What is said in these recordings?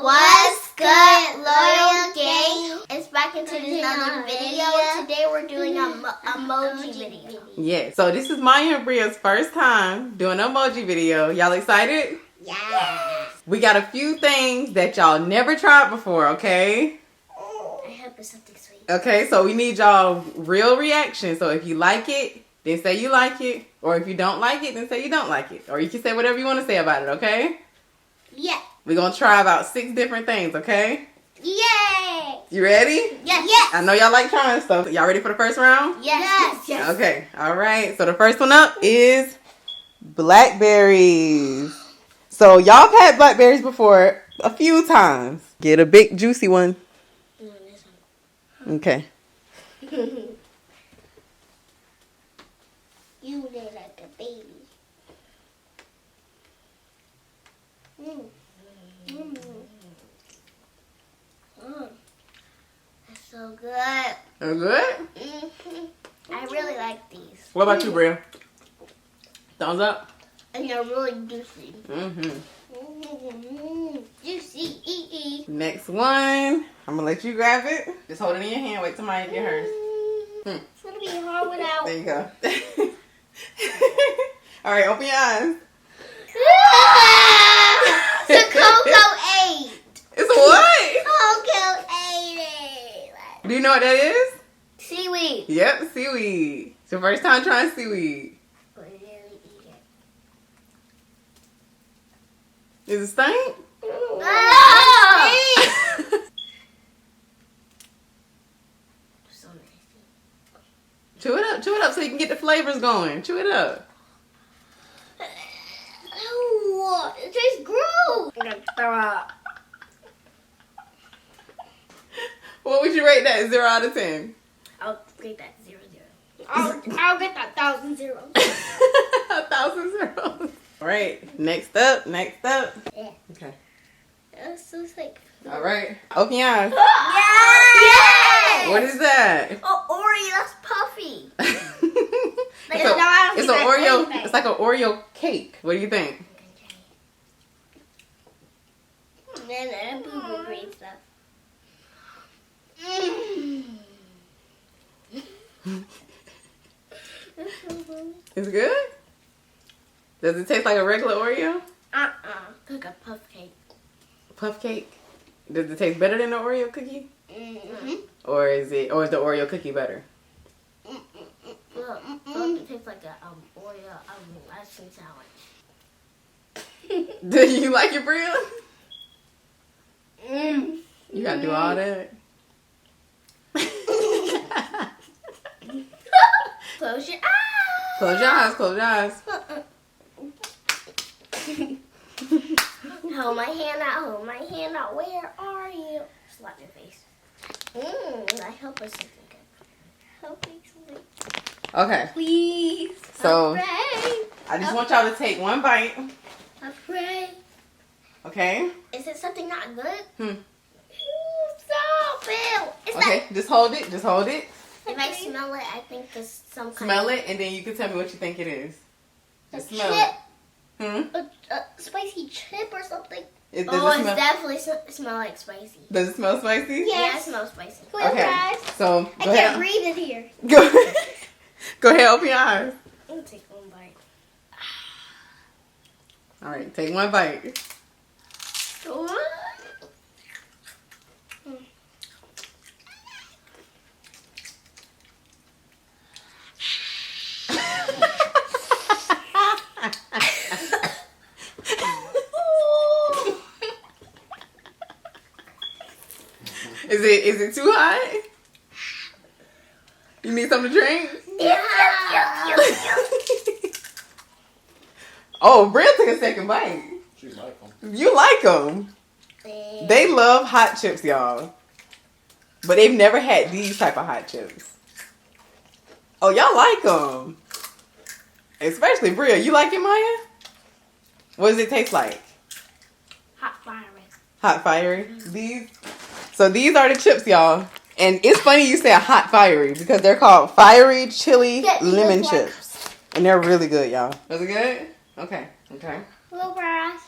What's good, loyal gang? It's back into another video. Today we're doing an emoji video. Yeah, so this is Maya and Bria's first time doing an emoji video. Y'all excited? Yeah. We got a few things that y'all never tried before, okay? I hope it's something sweet. Okay, so we need y'all real reaction. So if you like it, then say you like it. Or if you don't like it, then say you don't like it. Or you can say whatever you want to say about it, okay? Yeah. We're going to try about 6 different things, okay? Yay! You ready? Yes. Yes. I know y'all like trying stuff. Y'all ready for the first round? Yes. Yes. Okay, all right. So the first one up is blackberries. So y'all have had blackberries before a few times. Get a big juicy one. This one. Okay. You look like a baby. That's so good. Are good? I really like these. What about you, Bria? Thumbs up? And they're really juicy. Juicy. Next one. I'm gonna let you grab it. Just hold it in your hand. Wait till Maya get hers. It's gonna be hard without. There you go. All right, open your eyes. The Coco ate. It's a what? Coco ate it. Do you know what that is? Seaweed. Yep, seaweed. It's your first time trying seaweed. Really eat it. Is it stink? Oh! So nasty. Chew it up so you can get the flavors going. Chew it up. Ew, it tastes gross. I'm gonna throw up. What would you rate that 0 out of 10? I'll rate that 0, 0. I'll get that 1,000 zeros. 1,000 zeros. All right, next up. Yeah. Okay. That's so sick. All right, open your eyes. Yes! What is that? Oh, Oreo, that's puffy. It's an Oreo. It's like an Oreo cake. What do you think? And then boo-boo green stuff. It's good? Does it taste like a regular Oreo? Like a puff cake. Puff cake? Does it taste better than the Oreo cookie? Mm-hmm. Or is the Oreo cookie better? Look, it tastes like a Oreo ice cream sandwich. Do you like it, Bria? You gotta do all that. Close your eyes. Close your eyes. Close your eyes. Hold my hand out. Hold my hand out. Where are you? Slap your face. I hope it's something good. Hope it's something. Okay. Please. So, I pray. I just want y'all to take one bite. I pray. Okay? Is it something not good? Hmm. Stop it. It's Okay, just hold it. Just hold it. If I smell it, I think it's some kind Smell of... it, and then you can tell me what you think it is. Just a smell chip. it. A spicy chip or something. Does Oh, it it smell? definitely smell like spicy. Does it smell spicy? Yeah, it smells spicy. Okay. So I go can't ahead. breathe in here. Go ahead. Open your eyes. I'm gonna take one bite. All right. Take one bite. Is it too hot? You need something to drink? Yeah. Oh, Bria took a second bite. She like them. You like them. They love hot chips, y'all. But they've never had these type of hot chips. Oh, y'all like them. Especially Bria. You like it, Maya? What does it taste like? Hot fire. Hot fiery. These are the chips, y'all. And it's funny you say a hot fiery because they're called fiery chili lemon chips. And they're really good, y'all. Was it good? Okay. Okay. Little brass.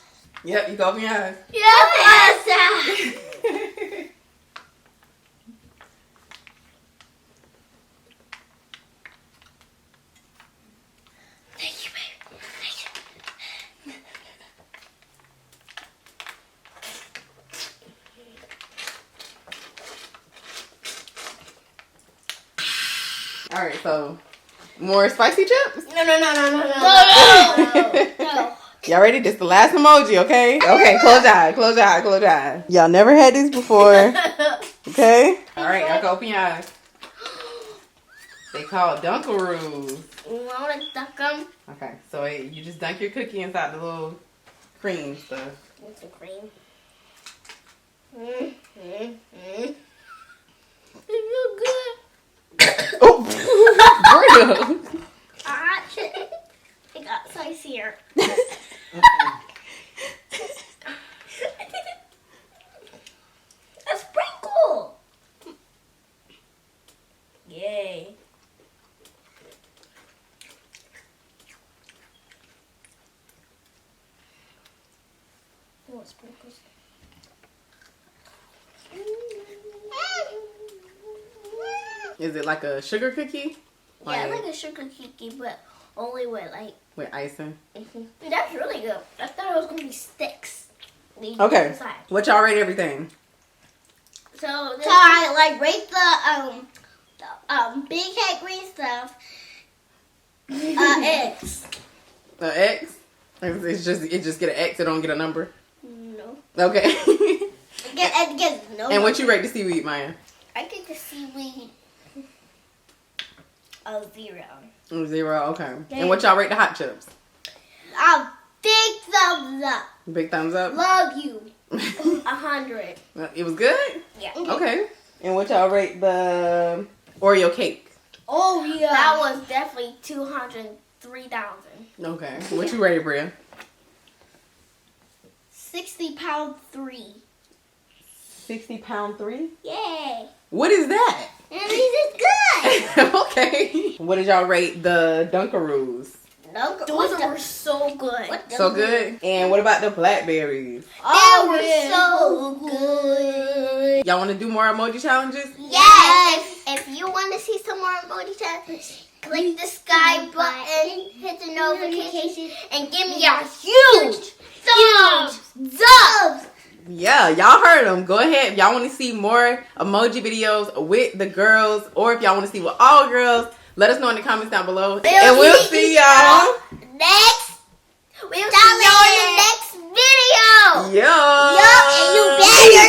Yep, you go open your eyes. Yes. All right, so more spicy chips? No. Y'all ready? This is the last emoji, okay? Okay, close your eye, close your eye, close your eye. Y'all never had this before, okay? All right, y'all can open your eyes. They call Dunkaroos. I want to duck them. Okay, so you just dunk your cookie inside the little cream stuff. With the cream. It feels good. Oh, Bria. Ah, shit. It got spicier. A sprinkle. Yay. What sprinkles? Is it like a sugar cookie? Yeah, like a sugar cookie, but only with with icing. That's really good. I thought it was gonna be sticks. Okay. What y'all rate everything? So I rate the big head green stuff. X. X? It just get an X. It don't get a number. No. Okay. It gets no. And what you rate the seaweed, Maya? I get the seaweed a 0. 0. Okay. And what y'all rate the hot chips? Big thumbs up. Big thumbs up. Love you. 100. It was good? Yeah. Okay. And what y'all rate the Oreo cake? Oh yeah. That was definitely 203,000. Okay. What you rate, Bria? 60 pound 3. 60 pound 3? Yay. What is that? And these is good. Okay. What did y'all rate the Dunkaroos? Those were so good. So good? And what about the blackberries? They were so good. Y'all want to do more emoji challenges? Yes. If you want to see some more emoji challenges, click the sky button, hit the notification, and give me a huge thumbs up. Yeah, y'all heard them. Go ahead. If y'all want to see more emoji videos with the girls, or if y'all want to see with all girls, let us know in the comments down below. And we'll see y'all next. We'll see y'all in the next video. Yo. And you better